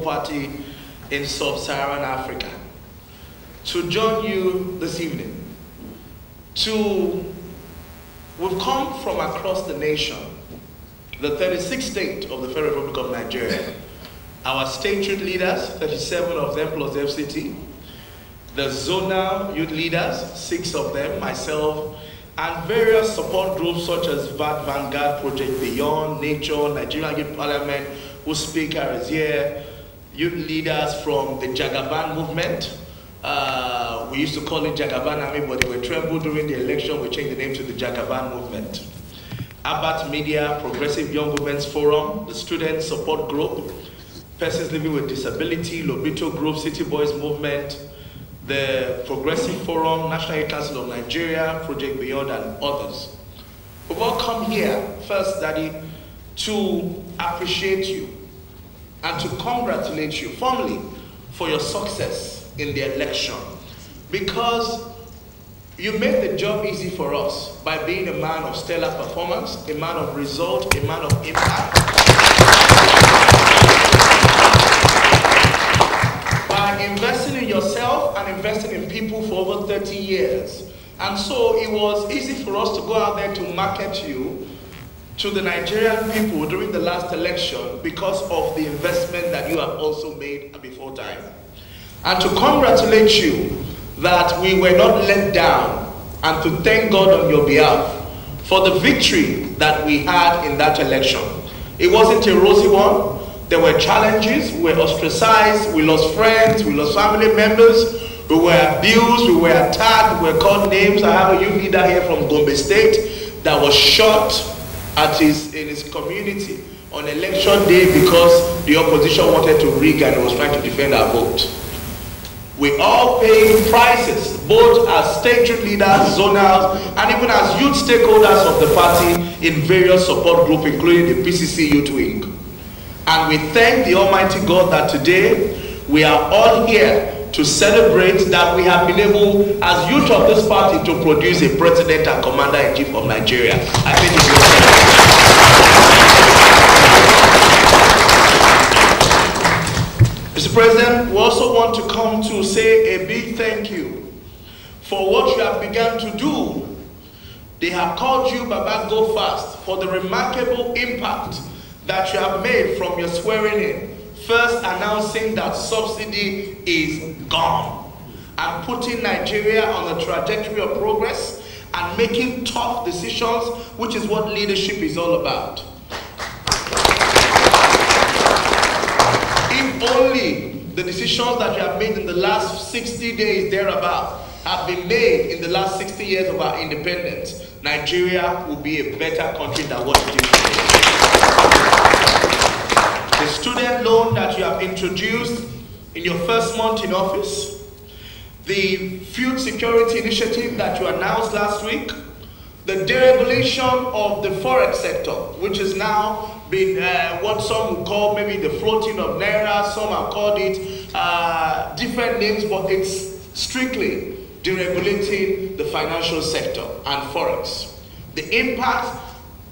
party in sub-Saharan Africa, to join you this evening. We've come from across the nation, the 36th state of the Federal Republic of Nigeria. Our state youth leaders, 37 of them plus FCT, the zonal youth leaders, 6 of them, myself, and various support groups such as Vanguard, Project Beyond, Nature, Nigerian Youth Parliament, whose speaker is here, youth leaders from the Jagaban movement. We used to call it Jagaban Army, but they were trembled during the election. We changed the name to the Jagaban movement. Abat Media, Progressive Young Women's Forum, the Student Support Group, Persons Living with Disability, Lobito Group, City Boys Movement, the Progressive Forum, National Youth Council of Nigeria, Project Beyond, and others. We've all come here, first, Daddy, to appreciate you and to congratulate you formally for your success in the election, because you made the job easy for us by being a man of stellar performance, a man of result, a man of impact. By investing in yourself and investing in people for over 30 years. And so it was easy for us to go out there to market you to the Nigerian people during the last election because of the investment that you have also made before time. And to congratulate you that we were not let down, and to thank God on your behalf for the victory that we had in that election. It wasn't a rosy one. There were challenges. We were ostracized. We lost friends. We lost family members. We were abused. We were attacked. We were called names. I have a youth leader here from Gombe State that was shot in his community on election day because the opposition wanted to rig and was trying to defend our vote. We all paid prices, both as state youth leaders, zonals, and even as youth stakeholders of the party in various support groups, including the PCC Youth Wing. And we thank the Almighty God that today we are all here to celebrate that we have been able, as youth of this party, to produce a president and commander-in-chief of Nigeria. I think Mr. President, we also want to come to say a big thank you for what you have begun to do. They have called you Baba Go Fast for the remarkable impact that you have made from your swearing in, first announcing that subsidy is gone and putting Nigeria on a trajectory of progress and making tough decisions, which is what leadership is all about. If only the decisions that you have made in the last 60 days thereabout have been made in the last 60 years of our independence, Nigeria will be a better country than what it is today. The student loan that you have introduced in your first month in office, the food security initiative that you announced last week, the deregulation of the forex sector, which has now been what some would call maybe the floating of naira, some have called it different names, but it's strictly deregulating the financial sector and forex. The impact,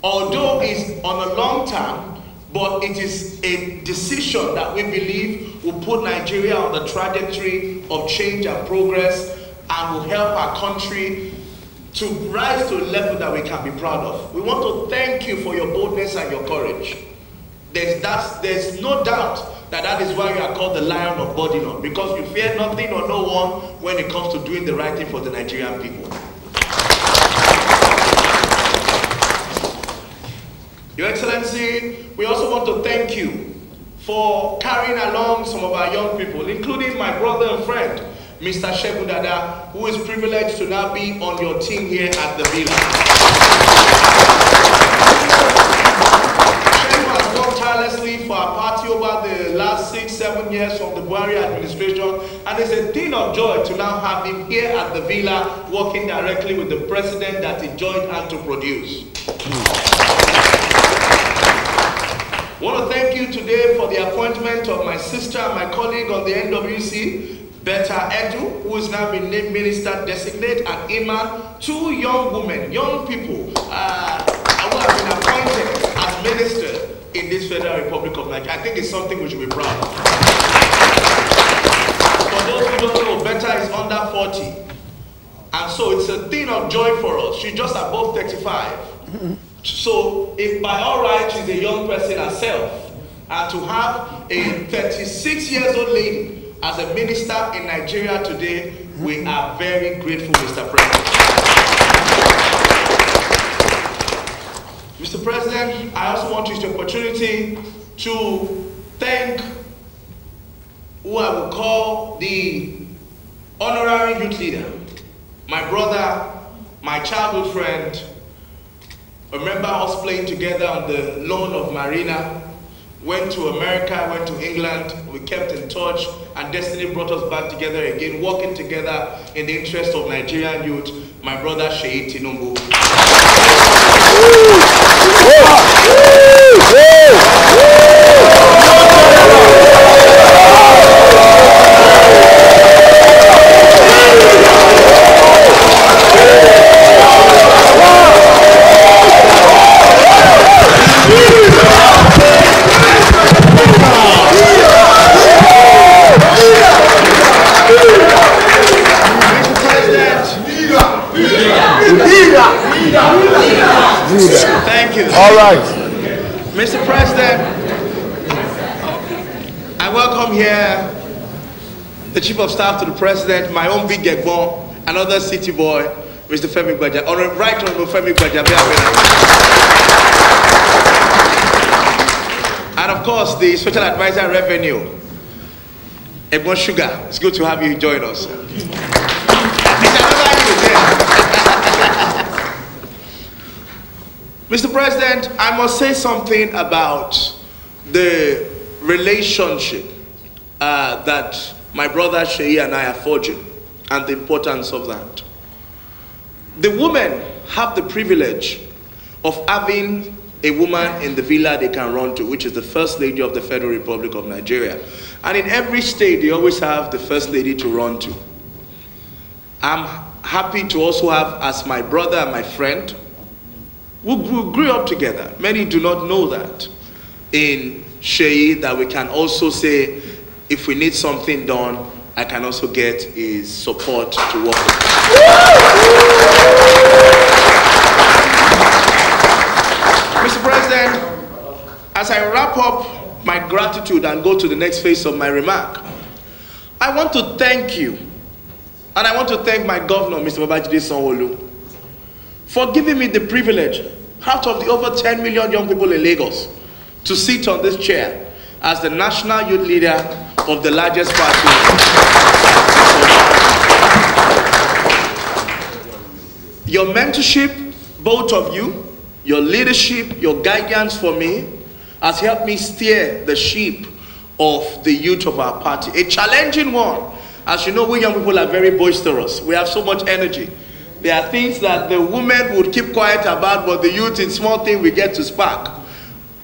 although is on a long term, but it is a decision that we believe will put Nigeria on the trajectory of change and progress and will help our country to rise to a level that we can be proud of. We want to thank you for your boldness and your courage. There's no doubt that is why you are called the Lion of Bodilon, because you fear nothing or no one when it comes to doing the right thing for the Nigerian people. Your Excellency, we also want to thank you for carrying along some of our young people, including my brother and friend, Mr. Shebu Dada, who is privileged to now be on your team here at the Villa. Shebu has worked tirelessly for our party over the last 6-7 years from the Buhari administration, and it's a thing of joy to now have him here at the Villa working directly with the president that he joined hand to produce. I want to thank you today for the appointment of my sister and my colleague on the NWC, Beta Edu, who is now been named Minister Designate, and Iman, 2 young women, young people, who have been appointed as minister in this Federal Republic of Nigeria. I think it's something we should be proud of. For those who don't know, Betta is under 40. And so it's a thing of joy for us. She's just above 35. So if by all right she's a young person herself, and to have a 36-year-old lady as a minister in Nigeria today, we are very grateful, Mr. President. Mr. President, I also want to use the opportunity to thank who I would call the honorary youth leader, my brother, my childhood friend. Remember us playing together on the lawn of Marina, went to America, went to England, we kept in touch, and destiny brought us back together again, working together in the interest of Nigerian youth, my brother Tinubu. Thank you. All right. Mr. President, I welcome here the Chief of Staff to the President, my own big Egbon, another city boy, Mr. Femi Gbaja, Right Honorable Femi Gbaja. And of course, the Special Advisor Revenue, Egbon Sugar. It's good to have you join us. Mr. President, I must say something about the relationship that my brother Sheyi and I are forging and the importance of that. The women have the privilege of having a woman in the villa they can run to, which is the First Lady of the Federal Republic of Nigeria. And in every state, they always have the First Lady to run to. I'm happy to also have as my brother and my friend, we grew up together. Many do not know that in Sheyi, that we can also say, if we need something done, I can also get his support to work with. Mr. President, as I wrap up my gratitude and go to the next phase of my remark, I want to thank you, and I want to thank my governor, Mr. Babajide Sanwo-Olu, for giving me the privilege, out of the over 10 million young people in Lagos, to sit on this chair as the national youth leader of the largest party. Your mentorship, both of you, your leadership, your guidance for me, has helped me steer the ship of the youth of our party. A challenging one. As you know, we young people are very boisterous. We have so much energy. There are things that the women would keep quiet about, but the youth, in small things, we get to spark.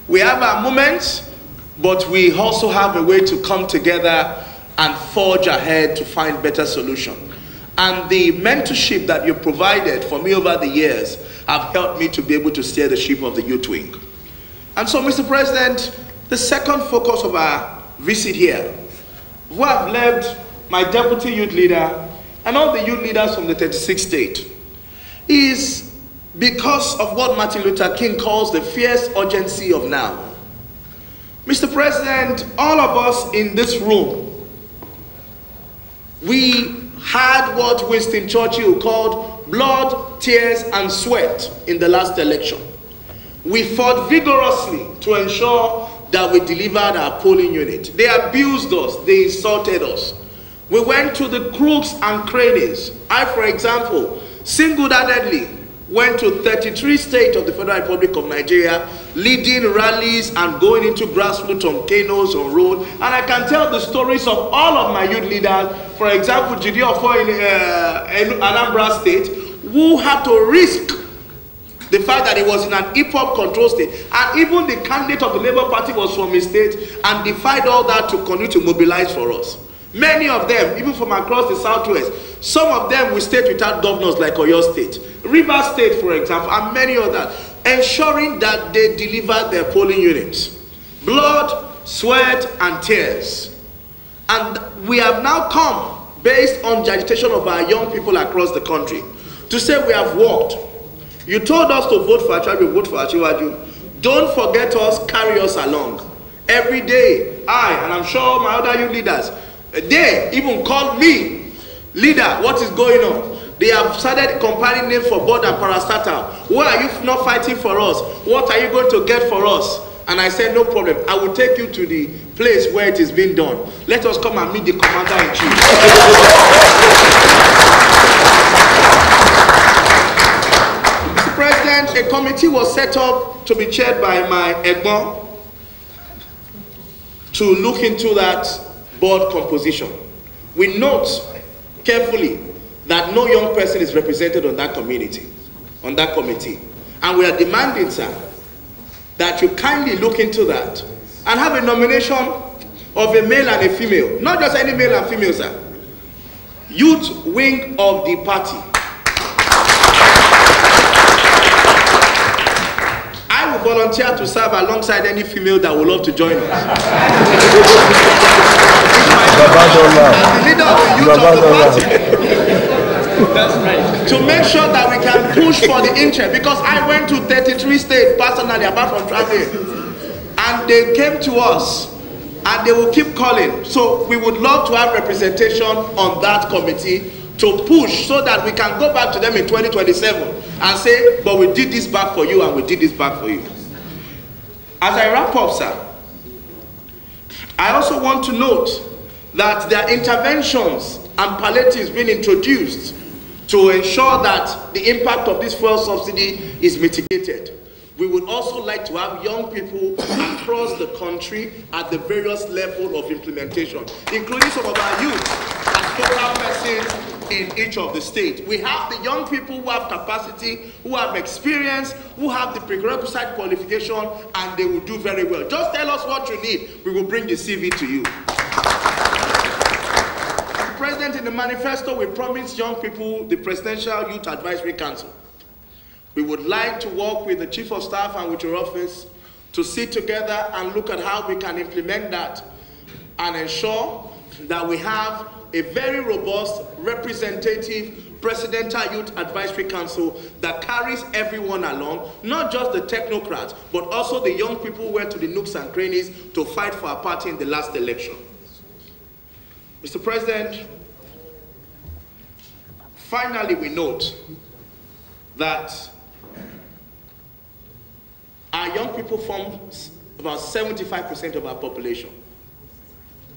We have our moments, but we also have a way to come together and forge ahead to find better solutions. And the mentorship that you provided for me over the years have helped me to be able to steer the ship of the youth wing. And so, Mr. President, the second focus of our visit here, who have led my deputy youth leader and all the youth leaders from the 36th state, is because of what Martin Luther King calls the fierce urgency of now. Mr. President, all of us in this room, we had what Winston Churchill called blood, tears, and sweat in the last election. We fought vigorously to ensure that we delivered our polling unit. They abused us, they insulted us. We went to the crooks and crannies. I, for example, single-handedly went to 33 states of the Federal Republic of Nigeria, leading rallies and going into grassroots on Kanos, on road. And I can tell the stories of all of my youth leaders, for example, Jide Ofo in Anambra State, who had to risk the fact that he was in an hip-hop control state. And even the candidate of the Labour Party was from his state and defied all that to continue to mobilize for us. Many of them, even from across the Southwest, some of them will stay without governors like Oyo State, River State, for example, and many others, ensuring that they deliver their polling units. blood, sweat, and tears. And we have now come, based on the agitation of our young people across the country, to say we have worked. You told us to vote for Achiwaju, we vote for Achiwaju. Don't forget us, carry us along. Every day, and I'm sure my other youth leaders, they even called me, leader, what is going on? They have started compiling names for board and parastatal. Why are you not fighting for us? What are you going to get for us? And I said, no problem. I will take you to the place where it is being done. Let us come and meet the commander-in-chief. Mr. President, a committee was set up to be chaired by my Egbon to look into that board composition. We note carefully that no young person is represented on that committee. And we are demanding, sir, that you kindly look into that and have a nomination of a male and a female. Not just any male and female, sir. Youth wing of the party. I will volunteer to serve alongside any female that would love to join us. As the leader of the youth of the party. That's right. To make sure that we can push for the interest, because I went to 33 states personally, apart from traveling, and they came to us and they will keep calling. So we would love to have representation on that committee to push so that we can go back to them in 2027 and say, but we did this back for you and we did this back for you. As I wrap up, sir, I also want to note that there are interventions and palliatives being introduced to ensure that the impact of this fuel subsidy is mitigated. We would also like to have young people across the country at the various levels of implementation, including some of our youth as focal persons in each of the states. We have the young people who have capacity, who have experience, who have the prerequisite qualification, and they will do very well. Just tell us what you need. We will bring the CV to you. President, in the manifesto, we promised young people the Presidential Youth Advisory Council. We would like to work with the Chief of Staff and with your office to sit together and look at how we can implement that and ensure that we have a very robust, representative Presidential Youth Advisory Council that carries everyone along, not just the technocrats, but also the young people who went to the nooks and crannies to fight for our party in the last election. Mr. President, finally we note that our young people form about 75% of our population.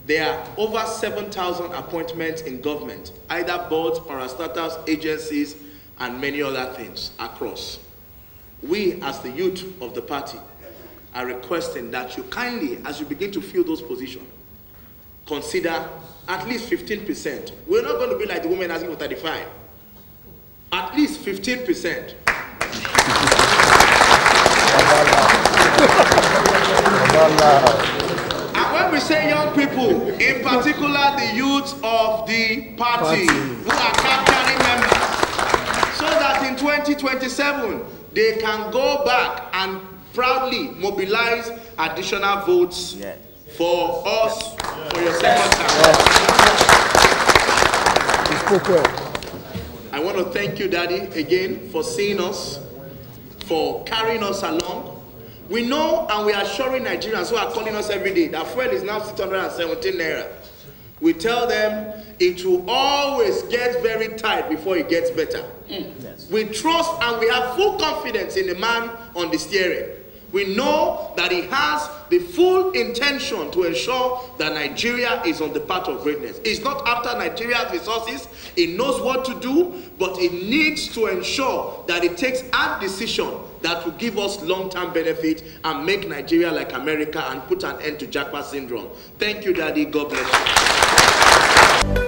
There are over 7,000 appointments in government, either boards, parastatals, agencies, and many other things across. We, as the youth of the party, are requesting that you kindly, as you begin to fill those positions, consider at least 15%. We're not going to be like the woman asking for 35. At least 15%. And when we say young people, in particular the youth of the party who are capturing members, so that in 2027 they can go back and proudly mobilize additional votes for us for your second term. I want to thank you, Daddy, again for seeing us, for carrying us along. We know and we are assuring Nigerians who are calling us every day that fuel is now 617 naira. We tell them it will always get very tight before it gets better. Yes. We trust and we have full confidence in the man on the steering. We know that he has the full intention to ensure that Nigeria is on the path of greatness. It's not after Nigeria's resources. It knows what to do, but it needs to ensure that it takes a decision that will give us long-term benefit and make Nigeria like America and put an end to Jackpot syndrome. Thank you, Daddy. God bless you.